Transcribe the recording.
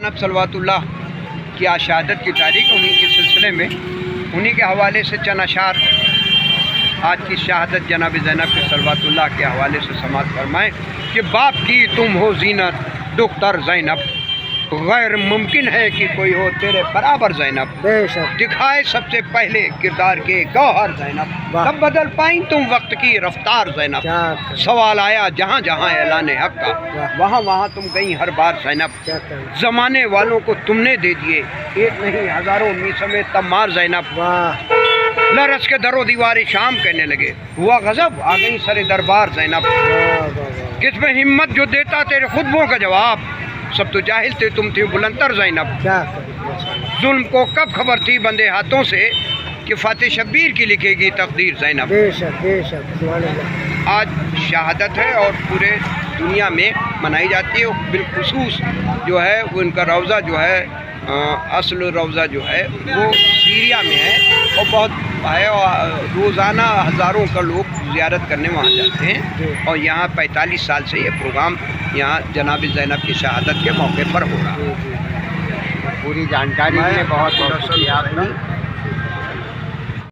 जनाब सलवातुल्लाह की शहादत की तारीख, उन्हीं के सिलसिले में उन्हीं के हवाले से चंद अशार आज की शहादत जनाब ज़ैनब के सलवातुल्लाह के हवाले से समाअत फरमाएँ कि बाप की तुम हो ज़ीनत दुख्तर ज़ैनब, गैर मुमकिन है कि कोई हो तेरे बराबर ज़ैनब, दिखाए सबसे पहले किरदार के गौहर ज़ैनब, तब बदल पाई तुम वक्त की रफ्तार ज़ैनब, सवाल आया जहाँ जहाँ ऐलान हक़ का, वहाँ वहाँ तुम गई हर बार ज़ैनब, ज़माने वालों को तुमने दे दिए एक नहीं हज़ारों मीसमें तमार ज़ैनब, लरस के दरो दीवार शाम कहने लगे हुआ गज़ब आ गई सरे दरबार ज़ैनब, किसमें हिम्मत जो देता तेरे खुतबों का जवाब, सब तो जाहिल थे तुम थी बुलंदतर ज़ैनब, जुल्म को कब खबर थी बंदे हाथों से कि फ़ातिह शब्बीर की लिखेगी तकदीर ज़ैनब। आज शहादत है और पूरे दुनिया में मनाई जाती है, बिलखुसूस जो है वो इनका रौज़ा जो है असल रौज़ा जो है वो सीरिया में है और बहुत है, और रोज़ाना हज़ारों का लोग ज़ियारत करने वहाँ जाते हैं और यहाँ 45 साल से ये प्रोग्राम यहाँ जनाब ज़ैनब की शहादत के मौके पर हो रहा है। पूरी जानकारी है, बहुत शुक्रिया आपका।